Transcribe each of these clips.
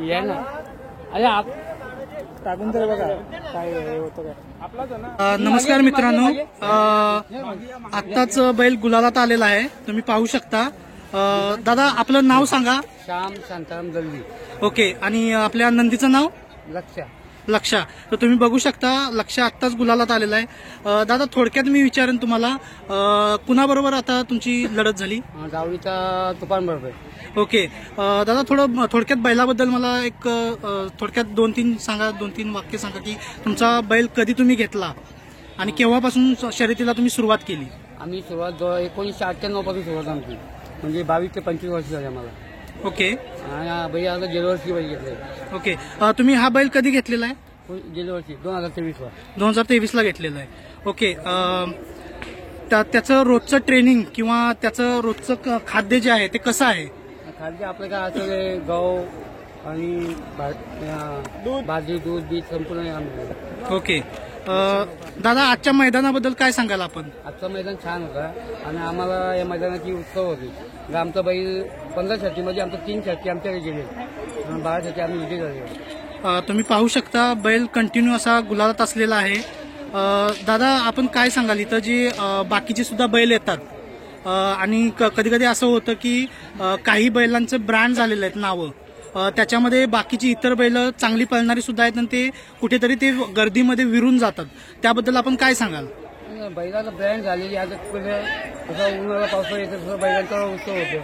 या ना अरे टाकून तर बघा काय होतं काय आपला. नमस्कार मित्रांनो, आत्ताच बैल गुलालात आलेला आहे, तुम्ही पाहू शकता. दादा आपलं नाव सांगा. श्याम शांताराम दलवी. ओके, आणि आपल्या नंदीचं नाव लक्षा. तर तुम्ही बघू शकता लक्ष आत्ताच गुलालात आलेला आहे. दादा थोडक्यात मी विचारेन तुम्हाला, कुणाबरोबर आता तुमची लढत झाली? जावळीचा तुफान बरोबर. ओके दादा, थोडं थोडक्यात बैलाबद्दल मला एक थोडक्यात 2-3 वाक्य सांगा की तुमचा बैल कधी तुम्ही घेतला आणि केव्हापासून शर्यतीला तुम्ही सुरुवात केली? आम्ही सुरुवात 1998 पासून सुरुवात आमची, म्हणजे 22 ते 25 वर्ष झाली आम्हाला. ओके, आणि बैल आता गेल्या वर्षी बैल घेतले. ओके, तुम्ही हा बैल कधी घेतलेला आहे? गेल्या वर्षी 2023 ला. 2023 ला घेतलेला आहे. ओके, त्याचं रोजचं ट्रेनिंग किंवा त्याचं रोजचं खाद्य जे आहे ते कसं आहे? खाद्य आपलं काय असं गहू आणि भाजी दूध बीज संपूर्ण आम्ही. ओके, दादा आजच्या मैदानाबद्दल काय सांगाल आपण? आजचं मैदान छान होता आणि आम्हाला या मैदानाची उत्सव होती. आमचा बैल 15 शर्तीमध्ये आमच्या 3 शर्ती आमच्याकडे गेले, 12 शर्ती आम्ही विजय झाले. तुम्ही पाहू शकता बैल कंटिन्यू असा गुलालात असलेला आहे. दादा आपण काय सांगाल, इथं जी बाकीचे सुद्धा बैल येतात आणि कधी कधी असं होतं की काही बैलांचं ब्रँड झालेलं आहेत नावं, त्याच्यामध्ये बाकीची इतर बैल चांगली पळणारी सुद्धा आहेत आणि ते कुठेतरी ते गर्दीमध्ये विरून जातात, त्याबद्दल आपण काय सांगाल? बैलाला ब्रँड झालेली आता कसं उन्हाळा पावसाळा येतं तसं बैलांचा उत्सव होतो.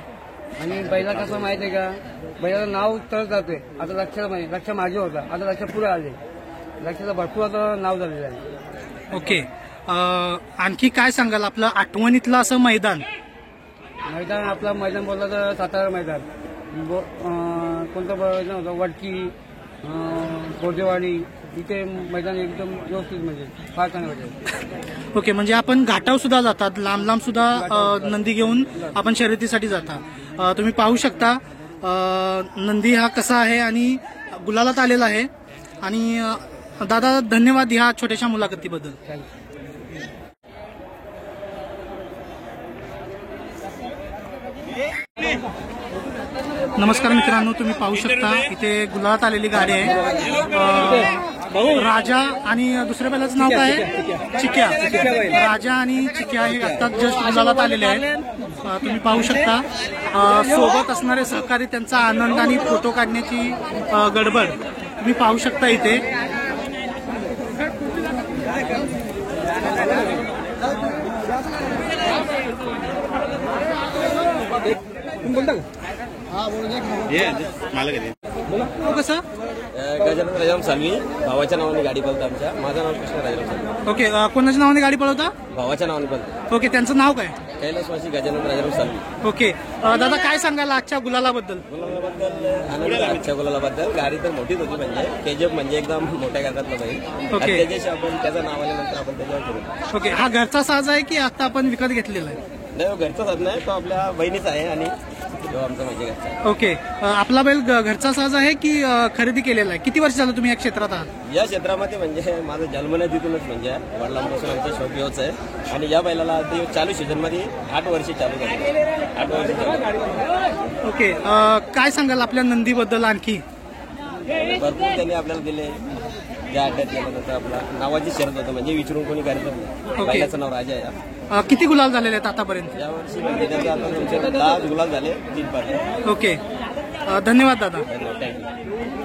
आणि बैला कसं माहिती आहे का, बैलाचं नाव तर जातोय. आता लक्ष मागे होता, आता लक्ष पुढे आले, लक्षाचं भरपूर आता नाव झालेलं आहे. ओके, आणखी काय सांगाल आपलं आठवणीतलं असं मैदान? आपलं मैदान बोललं तर सातारा मैदान, कोणतं मैदान होतं, वडकी, गोदेवाडी, इथे मैदान एकदम व्यवस्थित, म्हणजे फार चांगलं वाटतं. ओके, म्हणजे आपण घाटावर सुद्धा जातात, लांब लांब सुद्धा नंदी घेऊन आपण शर्यतीसाठी जाता. तुम्ही पाहू शकता नंदी हा कसा आहे आणि गुलालात आलेला आहे. आणि दादा धन्यवाद ह्या छोट्याशा मुलाखतीबद्दल. नमस्कार मित्रांनो, तुम्ही पाहू शकता इथे गुलालात आलेली गाडी आहे. राजा आणि दुसऱ्या बैलाचं नाव काय आहे? चिक्या. राजा आणि चिक्या हे आता जस्ट गुलालात आलेले आहेत. तुम्ही पाहू शकता सोबत असणारे सहकारी, त्यांचा आनंद आणि फोटो काढण्याची गडबड तुम्ही पाहू शकता इथे. कसं गजानन राजाराम सालवी भावाच्या नावाने गाडी पळतो आमच्या. माझं नाव कृष्ण राजाराम सालवी. ओके, कोणाच्या नावाने गाडी पळवता? भावाच्या नावाने पळतो. ओके, त्यांचं नाव काय? कैलासवासी गजानन राजाराम सालवी. ओके, दादा काय सांगाल आजच्या गुलालाबद्दल? आनंद आजच्या गुलालाबद्दल. गाडी तर मोठीच होती, म्हणजे केजीएफ म्हणजे एकदम मोठ्या गाडातला बैल. ओके, त्याच्याशी आपण त्याचं नाव आल्यानंतर आपण त्याच्यावर करू. ओके, हा घरचा साज आहे की आता आपण विकत घेतलेला आहे? नाही, घरचा साध नाही, तो आपल्या बहिणीचा आहे आणि तो आमचा म्हणजे घरचा. ओके, आपला बैल घरचा साज आहे की खरेदी केलेला आहे? किती वर्ष झालं तुम्ही या क्षेत्रात आहात? या क्षेत्रामध्ये म्हणजे माझं जन्मनं तिथूनच, म्हणजे वडिलांपासून आमचा शौक हेच आहे. आणि या बैलाला चालू सीझन मध्ये 8 वर्ष चालू झाली. 8 वर्ष. ओके, काय सांगाल आपल्या नंदीबद्दल आणखी? भरपूर त्यांनी आपल्याला दिले. ज्या अड्ड्यात गेल्यानंतर आपला नावाची शर्यत होतं, म्हणजे विचारून कोणी करत नाही. बैलाचं नाव राजा आहे. किती गुलाल झालेले आहेत आतापर्यंत? यावर्षी म्हणजे त्याचा आता 10 गुलाल झाले, 3 पार. ओके, धन्यवाद दादा. थँक्यू.